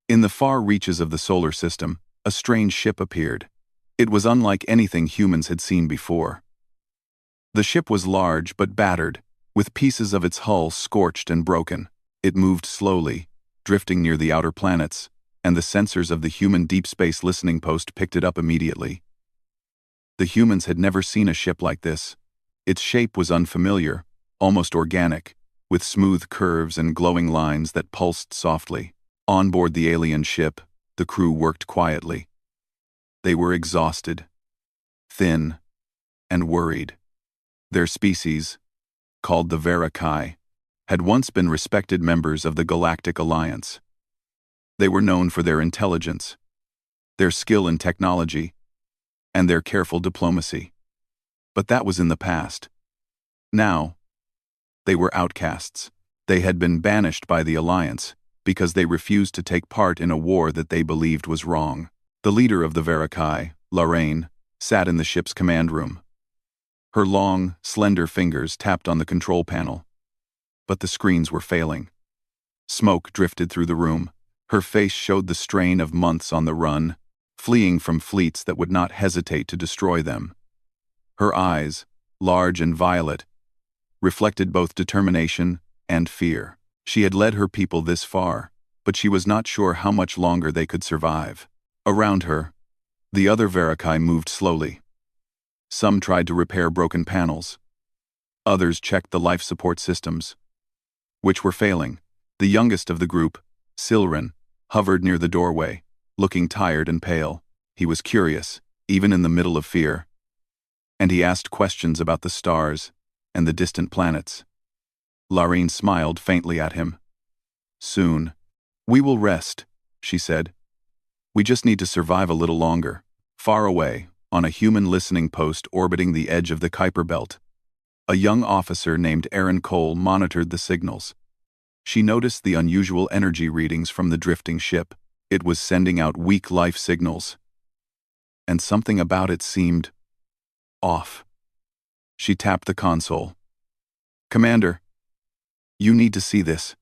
In the far reaches of the solar system, a strange ship appeared. It was unlike anything humans had seen before. The ship was large but battered, with pieces of its hull scorched and broken. It moved slowly, drifting near the outer planets, and the sensors of the human deep space listening post picked it up immediately. The humans had never seen a ship like this. Its shape was unfamiliar, almost organic, with smooth curves and glowing lines that pulsed softly. On board the alien ship, the crew worked quietly. They were exhausted, thin, and worried. Their species, called the Verakai, had once been respected members of the Galactic Alliance. They were known for their intelligence, their skill in technology, and their careful diplomacy. But that was in the past. Now, they were outcasts. They had been banished by the Alliance because they refused to take part in a war that they believed was wrong. The leader of the Verakai, Lorraine, sat in the ship's command room. Her long, slender fingers tapped on the control panel. But the screens were failing. Smoke drifted through the room. Her face showed the strain of months on the run, fleeing from fleets that would not hesitate to destroy them. Her eyes, large and violet, reflected both determination and fear. She had led her people this far, but she was not sure how much longer they could survive. Around her, the other Verakai moved slowly. Some tried to repair broken panels. Others checked the life support systems, which were failing. The youngest of the group, Silren, hovered near the doorway, looking tired and pale. He was curious, even in the middle of fear. And he asked questions about the stars and the distant planets. Lorraine smiled faintly at him. "Soon. We will rest," she said. "We just need to survive a little longer." Far away, on a human listening post orbiting the edge of the Kuiper Belt, a young officer named Aaron Cole monitored the signals. She noticed the unusual energy readings from the drifting ship. It was sending out weak life signals. And something about it seemed off. She tapped the console. "Commander, you need to see this,"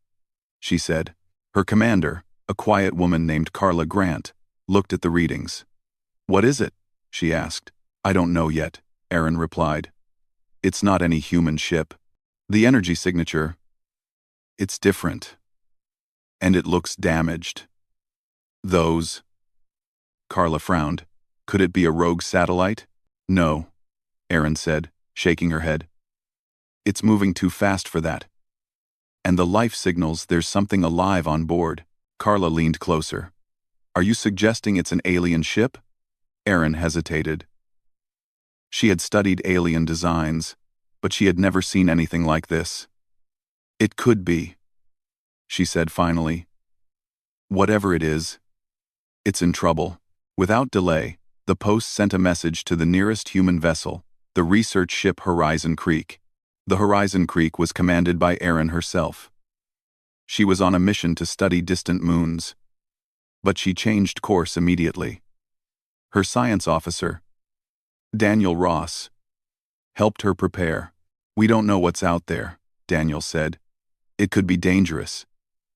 she said. Her commander, a quiet woman named Carla Grant, looked at the readings. "What is it?" she asked. "I don't know yet," Aaron replied. "It's not any human ship. The energy signature, it's different. And it looks damaged." "Those..." Carla frowned. "Could it be a rogue satellite?" "No," Aaron said, shaking her head. "It's moving too fast for that. And the life signals there's something alive on board." Carla leaned closer. "Are you suggesting it's an alien ship?" Aaron hesitated. She had studied alien designs, but she had never seen anything like this. "It could be," she said finally. "Whatever it is, it's in trouble." Without delay, the post sent a message to the nearest human vessel, the research ship Horizon Creek. The Horizon Creek was commanded by Aaron herself. She was on a mission to study distant moons, but she changed course immediately. Her science officer, Daniel Ross, helped her prepare. "We don't know what's out there," Daniel said. "It could be dangerous.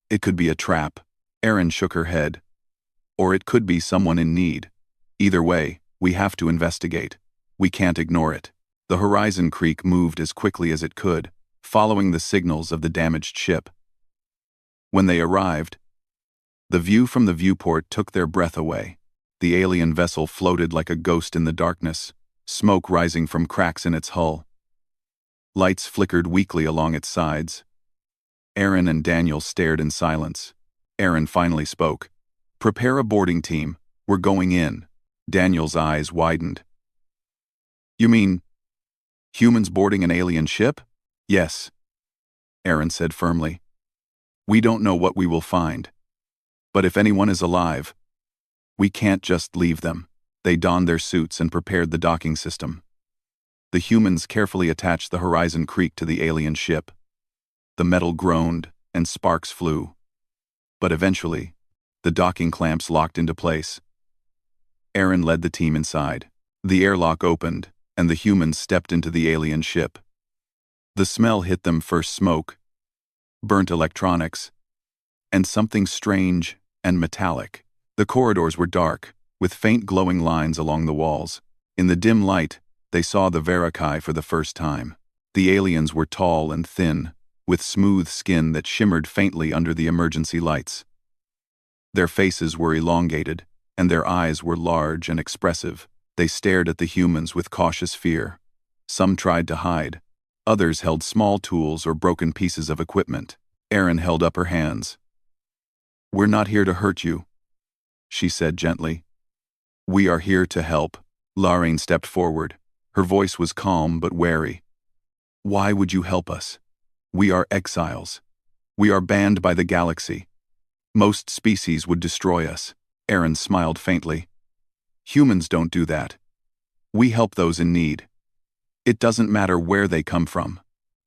It could be a trap." Aaron shook her head. "Or it could be someone in need. Either way, we have to investigate. We can't ignore it." The Horizon Creek moved as quickly as it could, following the signals of the damaged ship. When they arrived, the view from the viewport took their breath away. The alien vessel floated like a ghost in the darkness, smoke rising from cracks in its hull. Lights flickered weakly along its sides. Aaron and Daniel stared in silence. Aaron finally spoke. "Prepare a boarding team. We're going in." Daniel's eyes widened. "You mean humans boarding an alien ship?" "Yes," Aaron said firmly. "We don't know what we will find. But if anyone is alive, we can't just leave them." They donned their suits and prepared the docking system. The humans carefully attached the Horizon Creek to the alien ship. The metal groaned and sparks flew. But eventually, the docking clamps locked into place. Aaron led the team inside. The airlock opened, and the humans stepped into the alien ship. The smell hit them: first smoke, burnt electronics, and something strange and metallic. The corridors were dark, with faint glowing lines along the walls. In the dim light, they saw the Verakai for the first time. The aliens were tall and thin, with smooth skin that shimmered faintly under the emergency lights. Their faces were elongated, and their eyes were large and expressive. They stared at the humans with cautious fear. Some tried to hide. Others held small tools or broken pieces of equipment. Erin held up her hands. "We're not here to hurt you," she said gently. "We are here to help." Lorraine stepped forward. Her voice was calm but wary. "Why would you help us? We are exiles. We are banned by the galaxy. Most species would destroy us." Erin smiled faintly. "Humans don't do that. We help those in need. It doesn't matter where they come from."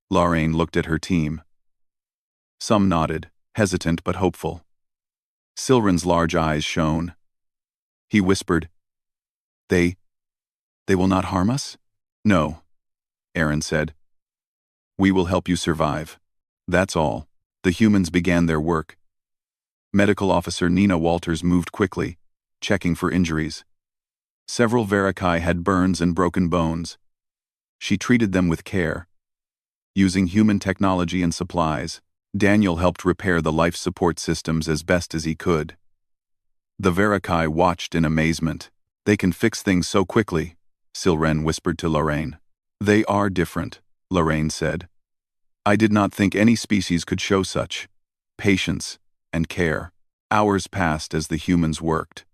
Lorraine looked at her team. Some nodded, hesitant but hopeful. Silren's large eyes shone. He whispered, They will not harm us?" "No," Erin said. "We will help you survive. That's all." The humans began their work. Medical Officer Nina Walters moved quickly, checking for injuries. Several Verakai had burns and broken bones. She treated them with care. Using human technology and supplies, Daniel helped repair the life support systems as best as he could. The Verakai watched in amazement. "They can fix things so quickly," Silren whispered to Lorraine. "They are different," Lorraine said. "I did not think any species could show such patience and care." Hours passed as the humans worked.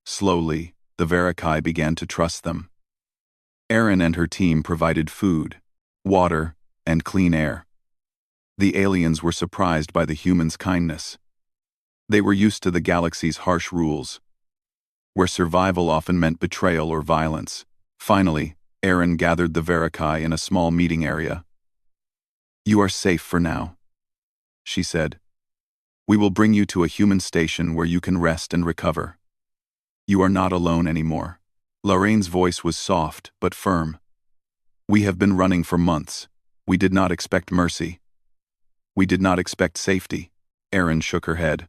Slowly, the Verakai began to trust them. Erin and her team provided food, water, and clean air. The aliens were surprised by the humans' kindness. They were used to the galaxy's harsh rules, where survival often meant betrayal or violence. Finally, Erin gathered the Verakai in a small meeting area. "You are safe for now," she said. "We will bring you to a human station where you can rest and recover. You are not alone anymore." Lorraine's voice was soft but firm. "We have been running for months. We did not expect mercy. We did not expect safety." Erin shook her head.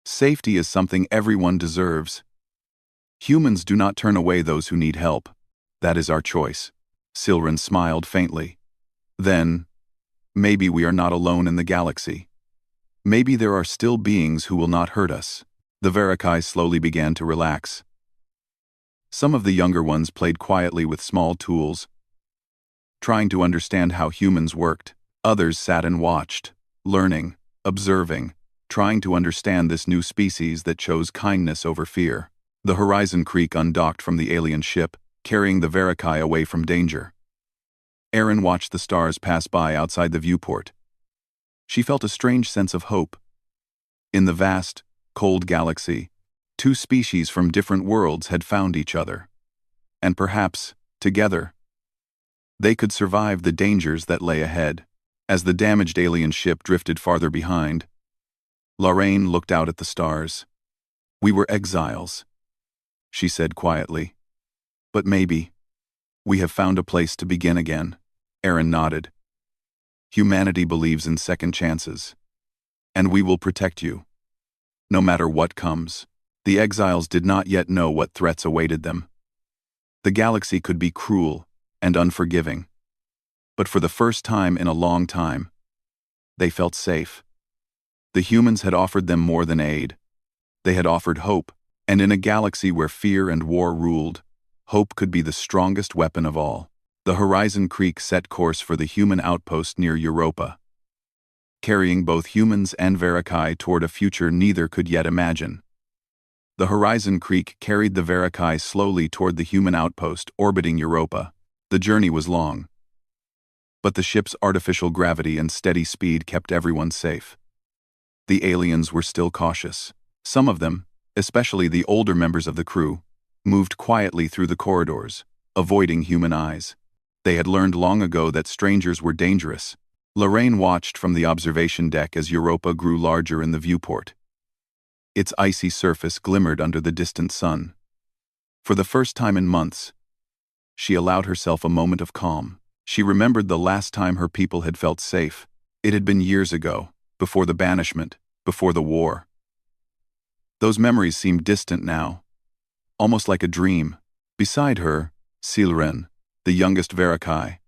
"Safety is something everyone deserves. Humans do not turn away those who need help. That is our choice." Silren smiled faintly. "Then, maybe we are not alone in the galaxy. Maybe there are still beings who will not hurt us." The Verakai slowly began to relax. Some of the younger ones played quietly with small tools, trying to understand how humans worked. Others sat and watched, learning, observing, trying to understand this new species that chose kindness over fear. The Horizon Creek undocked from the alien ship, carrying the Verakai away from danger. Erin watched the stars pass by outside the viewport. She felt a strange sense of hope. In the vast, cold galaxy, two species from different worlds had found each other. And perhaps, together, they could survive the dangers that lay ahead. As the damaged alien ship drifted farther behind, Lorraine looked out at the stars. "We were exiles," she said quietly. "But maybe we have found a place to begin again." Erin nodded. "Humanity believes in second chances. And we will protect you, no matter what comes." The exiles did not yet know what threats awaited them. The galaxy could be cruel and unforgiving. But for the first time in a long time, they felt safe. The humans had offered them more than aid. They had offered hope, and in a galaxy where fear and war ruled, hope could be the strongest weapon of all. The Horizon Creek set course for the human outpost near Europa, carrying both humans and Verakai toward a future neither could yet imagine. The Horizon Creek carried the Verakai slowly toward the human outpost orbiting Europa. The journey was long, but the ship's artificial gravity and steady speed kept everyone safe. The aliens were still cautious. Some of them, especially the older members of the crew, moved quietly through the corridors, avoiding human eyes. They had learned long ago that strangers were dangerous. Lorraine watched from the observation deck as Europa grew larger in the viewport. Its icy surface glimmered under the distant sun. For the first time in months, she allowed herself a moment of calm. She remembered the last time her people had felt safe. It had been years ago, before the banishment, before the war. Those memories seemed distant now, almost like a dream. Beside her, Silren, the youngest Verakai,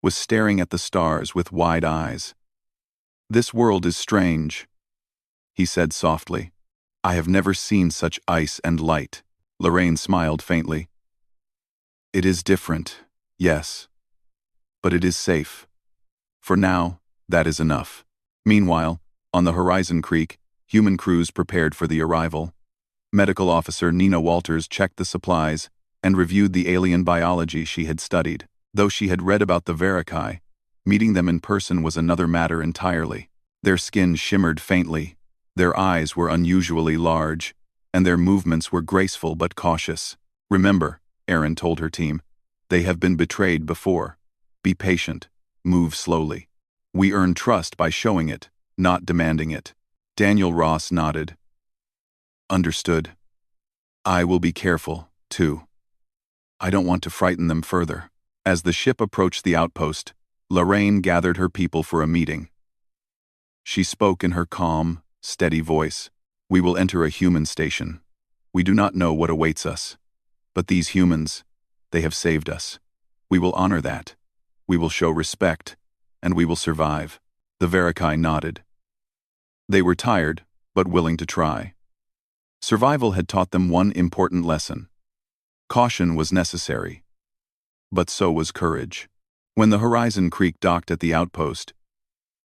was staring at the stars with wide eyes. "This world is strange," he said softly. "I have never seen such ice and light." Lorraine smiled faintly. "It is different, yes. But it is safe. For now, that is enough." Meanwhile, on the Horizon Creek, human crews prepared for the arrival. Medical officer Nina Walters checked the supplies and reviewed the alien biology she had studied. Though she had read about the Verakai, meeting them in person was another matter entirely. Their skin shimmered faintly, their eyes were unusually large, and their movements were graceful but cautious. "Remember," Erin told her team, "they have been betrayed before. Be patient, move slowly. We earn trust by showing it, not demanding it." Daniel Ross nodded. "Understood. I will be careful, too. I don't want to frighten them further." As the ship approached the outpost, Lorraine gathered her people for a meeting. She spoke in her calm, steady voice. "We will enter a human station. We do not know what awaits us. But these humans, they have saved us. We will honor that. We will show respect, and we will survive." The Verakai nodded. They were tired, but willing to try. Survival had taught them one important lesson. Caution was necessary. But so was courage. When the Horizon Creek docked at the outpost,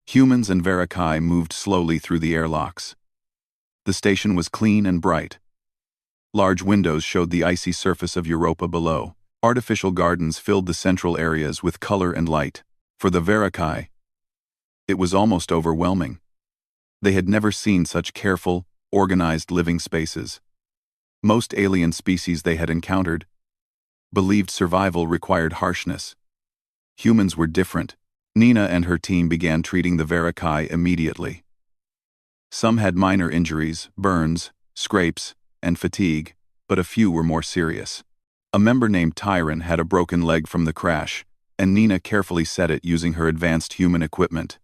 humans and Verakai moved slowly through the airlocks. The station was clean and bright. Large windows showed the icy surface of Europa below. Artificial gardens filled the central areas with color and light. For the Verakai, it was almost overwhelming. They had never seen such careful, organized living spaces. Most alien species they had encountered believed survival required harshness. Humans were different. Nina and her team began treating the Verakai immediately. Some had minor injuries, burns, scrapes, and fatigue, but a few were more serious. A member named Tyron had a broken leg from the crash, and Nina carefully set it using her advanced human equipment.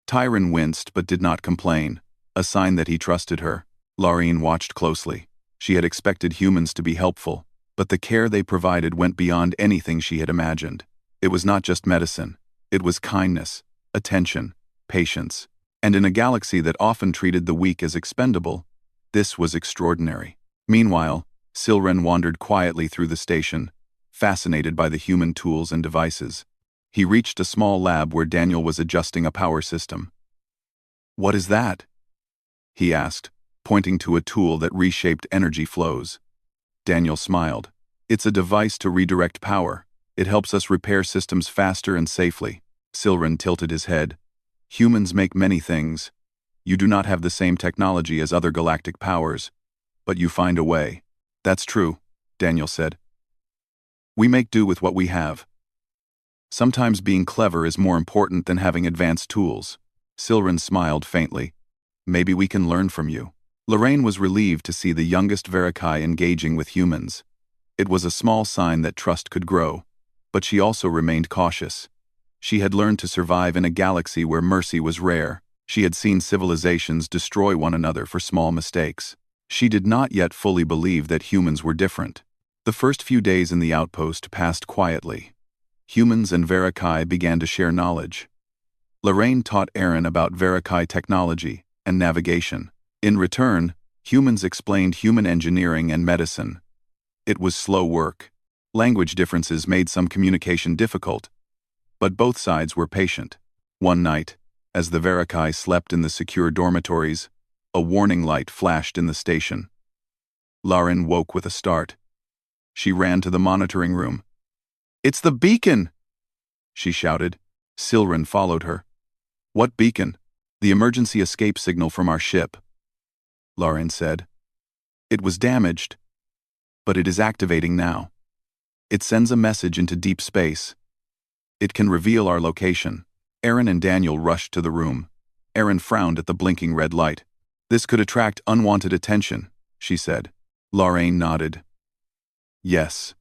Tyron winced but did not complain, a sign that he trusted her. Lorraine watched closely. She had expected humans to be helpful, but the care they provided went beyond anything she had imagined. It was not just medicine. It was kindness, attention, patience. And in a galaxy that often treated the weak as expendable, this was extraordinary. Meanwhile, Silren wandered quietly through the station, fascinated by the human tools and devices. He reached a small lab where Daniel was adjusting a power system. "What is that?" he asked, pointing to a tool that reshaped energy flows. Daniel smiled. "It's a device to redirect power. It helps us repair systems faster and safely." Silren tilted his head. "Humans make many things. You do not have the same technology as other galactic powers, but you find a way." "That's true," Daniel said. "We make do with what we have. Sometimes being clever is more important than having advanced tools." Silren smiled faintly. "Maybe we can learn from you." Lorraine was relieved to see the youngest Verakai engaging with humans. It was a small sign that trust could grow, but she also remained cautious. She had learned to survive in a galaxy where mercy was rare. She had seen civilizations destroy one another for small mistakes. She did not yet fully believe that humans were different. The first few days in the outpost passed quietly. Humans and Verakai began to share knowledge. Lorraine taught Erin about Verakai technology and navigation. In return, humans explained human engineering and medicine. It was slow work. Language differences made some communication difficult, but both sides were patient. One night, as the Verakai slept in the secure dormitories, a warning light flashed in the station. Lauren woke with a start. She ran to the monitoring room. "It's the beacon!" she shouted. Silren followed her. "What beacon?" "The emergency escape signal from our ship," Lauren said. "It was damaged, but it is activating now. It sends a message into deep space. It can reveal our location." Erin and Daniel rushed to the room. Erin frowned at the blinking red light. "This could attract unwanted attention," she said. Lorraine nodded. "Yes.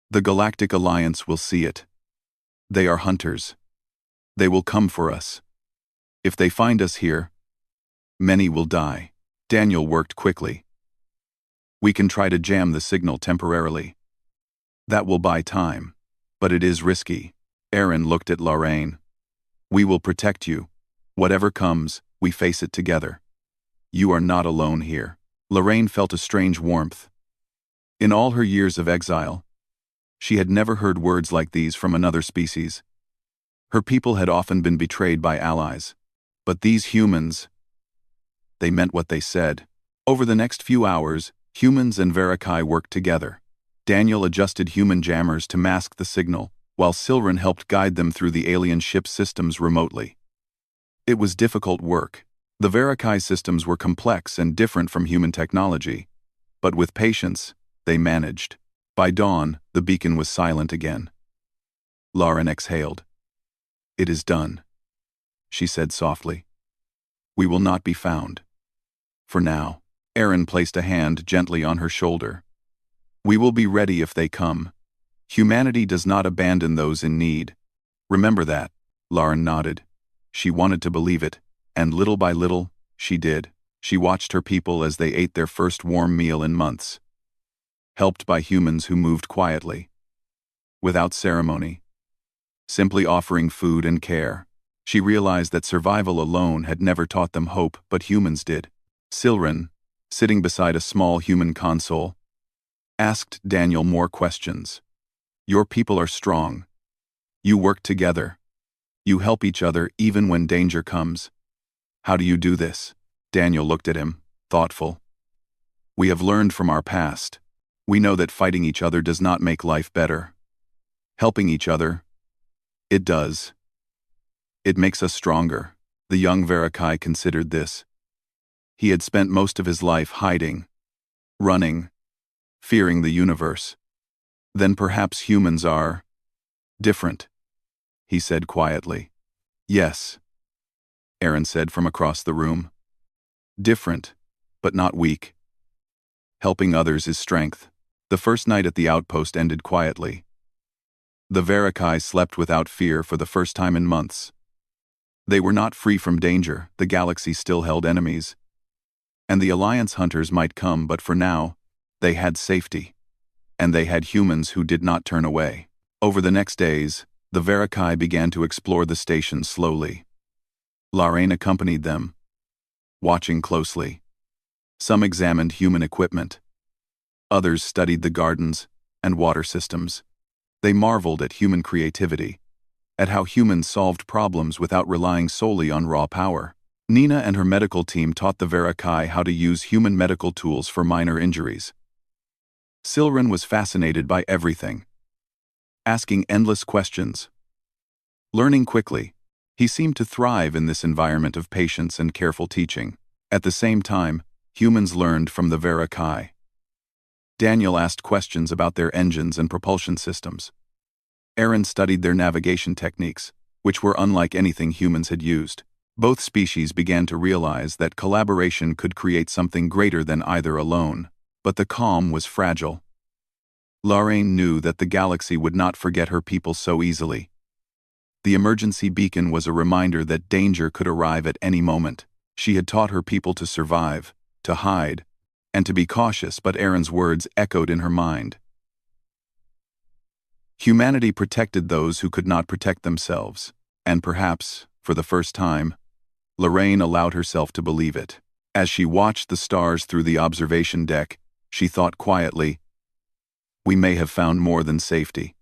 The Galactic Alliance will see it. They are hunters. They will come for us. If they find us here, many will die." Daniel worked quickly. We can try to jam the signal temporarily. That will buy time, but it is risky. Aaron looked at Lorraine. We will protect you. Whatever comes, we face it together. You are not alone here. Lorraine felt a strange warmth. In all her years of exile, she had never heard words like these from another species. Her people had often been betrayed by allies. But these humans, they meant what they said. Over the next few hours, humans and Verakai worked together. Daniel adjusted human jammers to mask the signal, while Silren helped guide them through the alien ship systems remotely. It was difficult work. The Verakai systems were complex and different from human technology, but with patience, they managed. By dawn, the beacon was silent again. Lauren exhaled. It is done, she said softly. We will not be found. For now. Aaron placed a hand gently on her shoulder. We will be ready if they come. Humanity does not abandon those in need. Remember that. Lauren nodded. She wanted to believe it, and little by little, she did. She watched her people as they ate their first warm meal in months. Helped by humans who moved quietly. Without ceremony. Simply offering food and care. She realized that survival alone had never taught them hope, but humans did. Silren, sitting beside a small human console, asked Daniel more questions. Your people are strong. You work together. You help each other even when danger comes. How do you do this? Daniel looked at him, thoughtful. We have learned from our past. We know that fighting each other does not make life better. Helping each other, it does. It makes us stronger. The young Verakai considered this. He had spent most of his life hiding, running, fearing the universe. Then perhaps humans are different, he said quietly. Yes, Aaron said from across the room. Different, but not weak. Helping others is strength. The first night at the outpost ended quietly. The Verakai slept without fear for the first time in months. They were not free from danger. The galaxy still held enemies. And the Alliance hunters might come, but for now, they had safety. And they had humans who did not turn away. Over the next days, the Verakai began to explore the station slowly. Lorraine accompanied them, watching closely. Some examined human equipment. Others studied the gardens and water systems. They marveled at human creativity, at how humans solved problems without relying solely on raw power. Nina and her medical team taught the Verakai how to use human medical tools for minor injuries. Silren was fascinated by everything, asking endless questions. Learning quickly, he seemed to thrive in this environment of patience and careful teaching. At the same time, humans learned from the Verakai. Daniel asked questions about their engines and propulsion systems. Aaron studied their navigation techniques, which were unlike anything humans had used. Both species began to realize that collaboration could create something greater than either alone, but the calm was fragile. Lorraine knew that the galaxy would not forget her people so easily. The emergency beacon was a reminder that danger could arrive at any moment. She had taught her people to survive, to hide, and to be cautious, but Aaron's words echoed in her mind. Humanity protected those who could not protect themselves, and perhaps, for the first time, Lorraine allowed herself to believe it. As she watched the stars through the observation deck, she thought quietly, we may have found more than safety.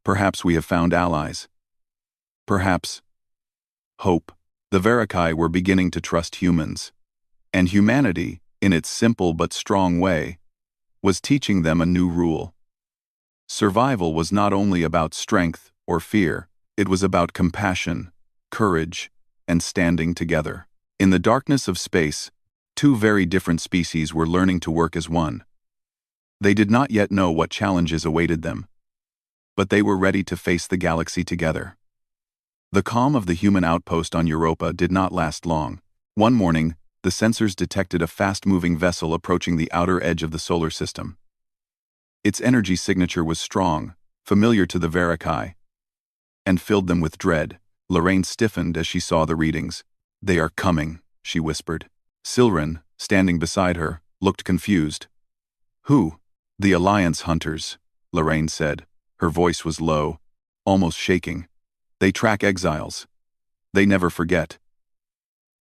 Perhaps we have found allies. Perhaps hope. The Verakai were beginning to trust humans, and humanity, in its simple but strong way, was teaching them a new rule. Survival was not only about strength or fear, it was about compassion, courage, and standing together. In the darkness of space, two very different species were learning to work as one. They did not yet know what challenges awaited them, but they were ready to face the galaxy together. The calm of the human outpost on Europa did not last long. One morning, the sensors detected a fast-moving vessel approaching the outer edge of the solar system. Its energy signature was strong, familiar to the Verakai, and filled them with dread. Lorraine stiffened as she saw the readings. They are coming, she whispered. Silren, standing beside her, looked confused. "Who?" "The Alliance hunters," Lorraine said. Her voice was low, almost shaking. "They track exiles. They never forget.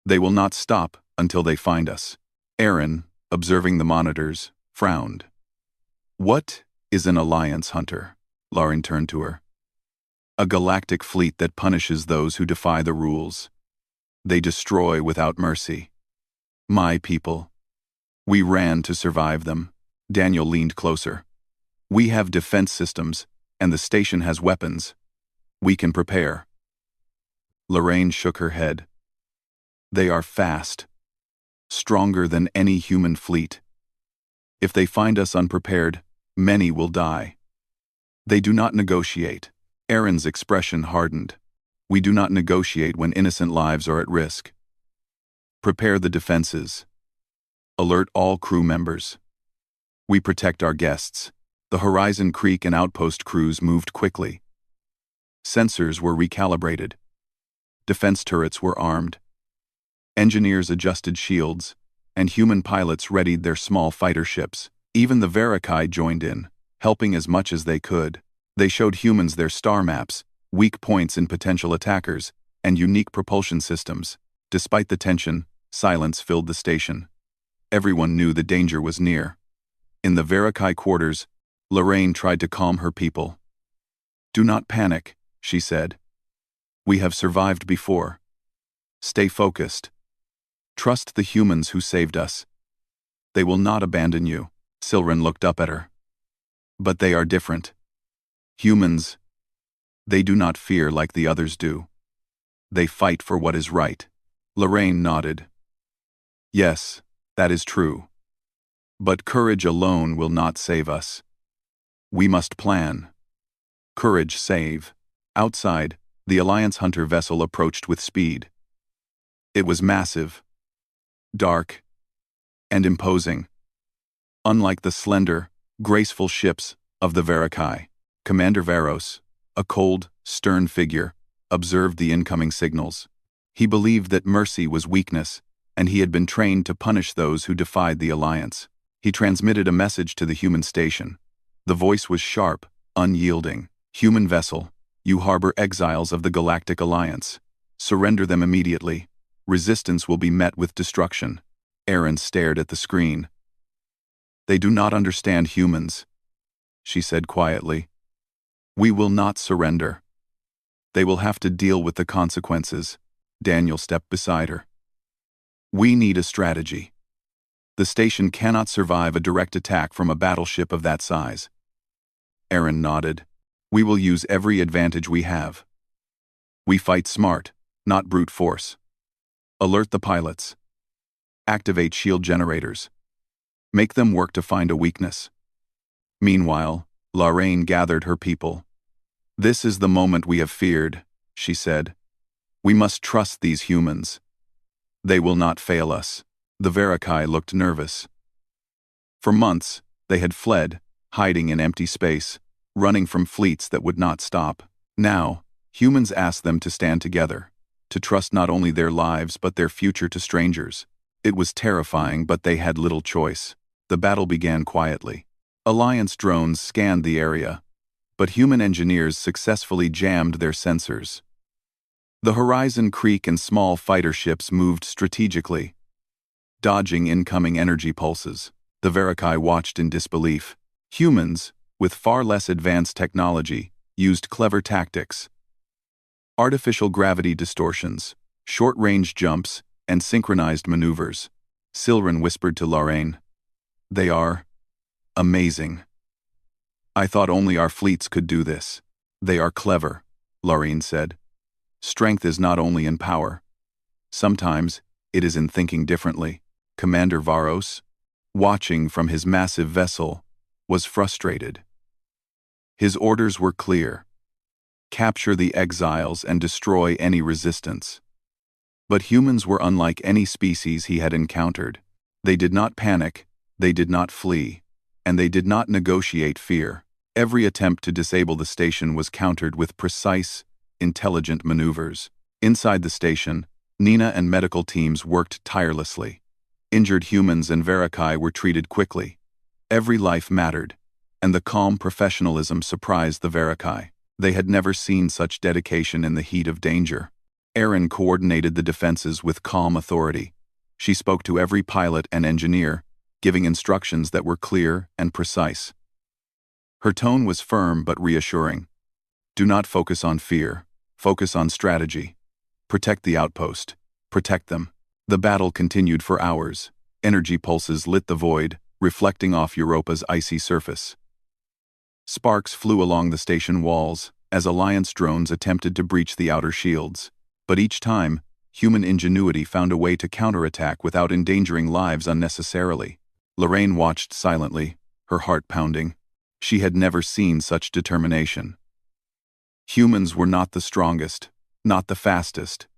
They will not stop until they find us." Aaron, observing the monitors, frowned. "What is an Alliance hunter?" Lorraine turned to her. "A galactic fleet that punishes those who defy the rules. They destroy without mercy. My people. We ran to survive them." Daniel leaned closer. "We have defense systems, and the station has weapons. We can prepare." Lorraine shook her head. "They are fast. Stronger than any human fleet. If they find us unprepared, many will die. They do not negotiate." Aaron's expression hardened. "We do not negotiate when innocent lives are at risk. Prepare the defenses. Alert all crew members. We protect our guests." The Horizon Creek and Outpost crews moved quickly. Sensors were recalibrated. Defense turrets were armed. Engineers adjusted shields, and human pilots readied their small fighter ships. Even the Verakai joined in, helping as much as they could. They showed humans their star maps, weak points in potential attackers, and unique propulsion systems. Despite the tension, silence filled the station. Everyone knew the danger was near. In the Verakai quarters, Lorraine tried to calm her people. "Do not panic," she said. "We have survived before. Stay focused. Trust the humans who saved us. They will not abandon you." Silren looked up at her. "But they are different. Humans, they do not fear like the others do. They fight for what is right." Lorraine nodded. "Yes, that is true. But courage alone will not save us. We must plan. Courage save." Outside, the Alliance hunter vessel approached with speed. It was massive, dark, and imposing. Unlike the slender, graceful ships of the Verakai, Commander Varos, a cold, stern figure, observed the incoming signals. He believed that mercy was weakness, and he had been trained to punish those who defied the Alliance. He transmitted a message to the human station. The voice was sharp, unyielding. "Human vessel, you harbor exiles of the Galactic Alliance. Surrender them immediately. Resistance will be met with destruction." Aaron stared at the screen. "They do not understand humans," she said quietly. "We will not surrender. They will have to deal with the consequences." Daniel stepped beside her. "We need a strategy. The station cannot survive a direct attack from a battleship of that size." Aaron nodded. "We will use every advantage we have. We fight smart, not brute force. Alert the pilots. Activate shield generators. Make them work to find a weakness." Meanwhile, Lorraine gathered her people. "This is the moment we have feared," she said. "We must trust these humans. They will not fail us." The Verakai looked nervous. For months, they had fled, hiding in empty space, running from fleets that would not stop. Now, humans asked them to stand together, to trust not only their lives but their future to strangers. It was terrifying, but they had little choice. The battle began quietly. Alliance drones scanned the area, but human engineers successfully jammed their sensors. The Horizon Creek and small fighter ships moved strategically, dodging incoming energy pulses. The Verakai watched in disbelief. Humans, with far less advanced technology, used clever tactics. Artificial gravity distortions, short-range jumps, and synchronized maneuvers. Silren whispered to Lorraine. "They are amazing. I thought only our fleets could do this." "They are clever," Lorraine said. "Strength is not only in power. Sometimes, it is in thinking differently." Commander Varos, watching from his massive vessel, was frustrated. His orders were clear. Capture the exiles and destroy any resistance. But humans were unlike any species he had encountered. They did not panic, they did not flee, and they did not negotiate fear. Every attempt to disable the station was countered with precise, intelligent maneuvers. Inside the station, Nina and medical teams worked tirelessly. Injured humans and Verakai were treated quickly. Every life mattered, and the calm professionalism surprised the Verakai. They had never seen such dedication in the heat of danger. Erin coordinated the defenses with calm authority. She spoke to every pilot and engineer, giving instructions that were clear and precise. Her tone was firm but reassuring. Do not focus on fear. Focus on strategy. Protect the outpost. Protect them. The battle continued for hours. Energy pulses lit the void, reflecting off Europa's icy surface. Sparks flew along the station walls as Alliance drones attempted to breach the outer shields. But each time, human ingenuity found a way to counterattack without endangering lives unnecessarily. Lorraine watched silently, her heart pounding. She had never seen such determination. Humans were not the strongest, not the fastest,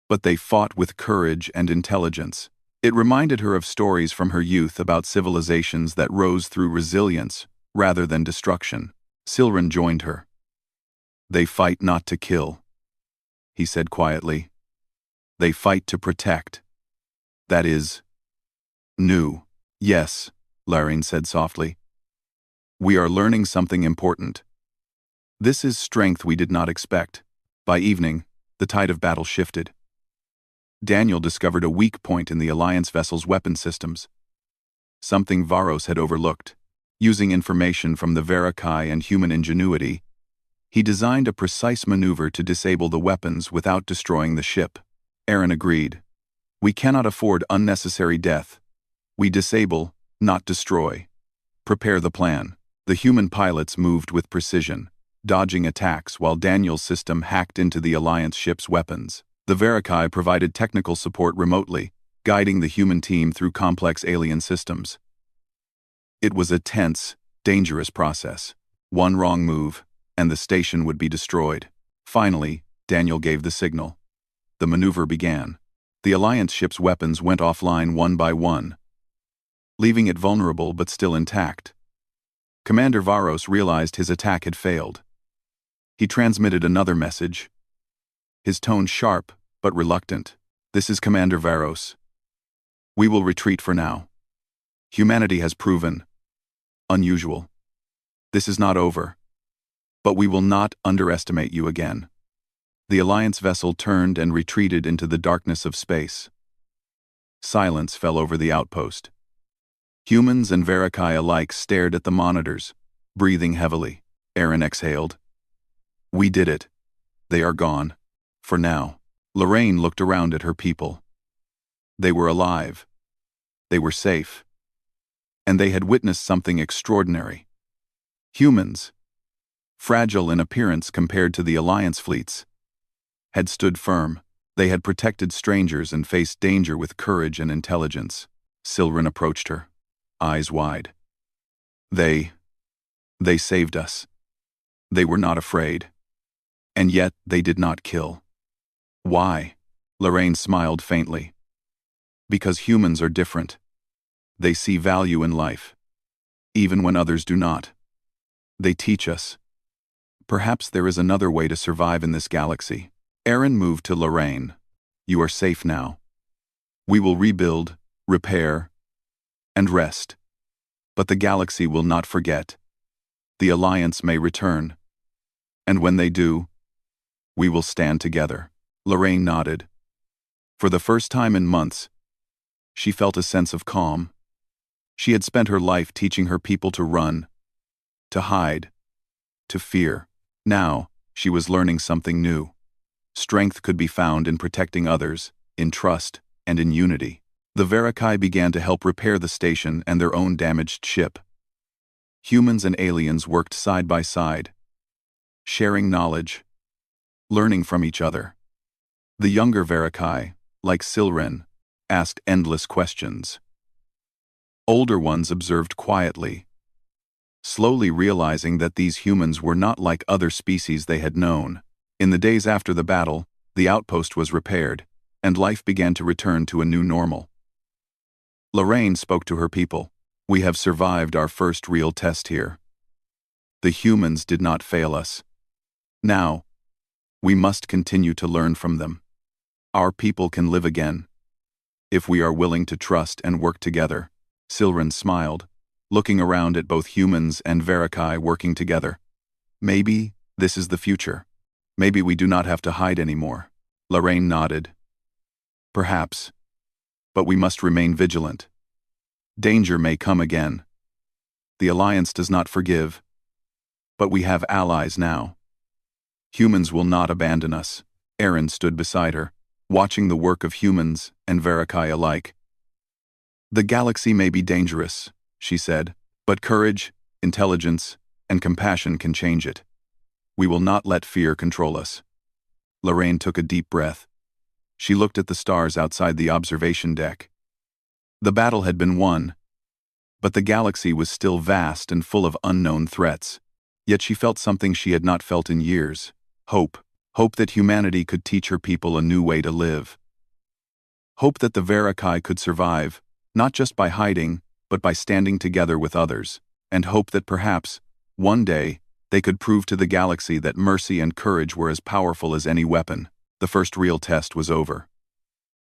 but they fought with courage and intelligence. It reminded her of stories from her youth about civilizations that rose through resilience rather than destruction. Silren joined her. They fight not to kill, he said quietly. They fight to protect. That is new. Yes, Lorraine said softly. We are learning something important. This is strength we did not expect. By evening, the tide of battle shifted. Daniel discovered a weak point in the Alliance vessel's weapon systems. Something Varos had overlooked. Using information from the Verakai and human ingenuity, he designed a precise maneuver to disable the weapons without destroying the ship. Erin agreed. We cannot afford unnecessary death. We disable, not destroy. Prepare the plan. The human pilots moved with precision, dodging attacks while Daniel's system hacked into the Alliance ship's weapons. The Verakai provided technical support remotely, guiding the human team through complex alien systems. It was a tense, dangerous process. One wrong move, and the station would be destroyed. Finally, Daniel gave the signal. The maneuver began. The Alliance ship's weapons went offline one by one, leaving it vulnerable but still intact. Commander Varos realized his attack had failed. He transmitted another message, his tone sharp but reluctant. This is Commander Varos. We will retreat for now. Humanity has proven unusual. This is not over. But we will not underestimate you again. The Alliance vessel turned and retreated into the darkness of space. Silence fell over the outpost. Humans and Verakai alike stared at the monitors, breathing heavily. Erin exhaled. We did it. They are gone. For now. Lorraine looked around at her people. They were alive. They were safe. And they had witnessed something extraordinary. Humans, fragile in appearance compared to the Alliance fleets, had stood firm. They had protected strangers and faced danger with courage and intelligence. Silren approached her, eyes wide. They saved us. They were not afraid. And yet they did not kill. Why? Lorraine smiled faintly. Because humans are different. They see value in life, even when others do not. They teach us. Perhaps there is another way to survive in this galaxy. Erin moved to Lorraine. You are safe now. We will rebuild, repair, and rest. But the galaxy will not forget. The Alliance may return. And when they do, we will stand together. Lorraine nodded. For the first time in months, she felt a sense of calm. She had spent her life teaching her people to run, to hide, to fear. Now, she was learning something new. Strength could be found in protecting others, in trust, and in unity. The Verakai began to help repair the station and their own damaged ship. Humans and aliens worked side by side, sharing knowledge, learning from each other. The younger Verakai, like Silren, asked endless questions. Older ones observed quietly, slowly realizing that these humans were not like other species they had known. In the days after the battle, the outpost was repaired, and life began to return to a new normal. Lorraine spoke to her people. We have survived our first real test here. The humans did not fail us. Now, we must continue to learn from them. Our people can live again, if we are willing to trust and work together. Silren smiled, looking around at both humans and Verakai working together. Maybe this is the future. Maybe we do not have to hide anymore. Lorraine nodded. Perhaps. But we must remain vigilant. Danger may come again. The Alliance does not forgive. But we have allies now. Humans will not abandon us. Aaron stood beside her, watching the work of humans and Verakai alike. The galaxy may be dangerous, she said, but courage, intelligence, and compassion can change it. We will not let fear control us. Lorraine took a deep breath. She looked at the stars outside the observation deck. The battle had been won, but the galaxy was still vast and full of unknown threats. Yet she felt something she had not felt in years. Hope. Hope that humanity could teach her people a new way to live. Hope that the Verakai could survive, not just by hiding, but by standing together with others. And hope that perhaps, one day, they could prove to the galaxy that mercy and courage were as powerful as any weapon. The first real test was over.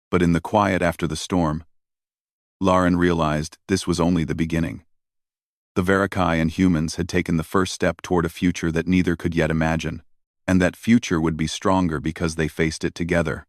But in the quiet after the storm, Lauren realized this was only the beginning. The Verakai and humans had taken the first step toward a future that neither could yet imagine, and that future would be stronger because they faced it together.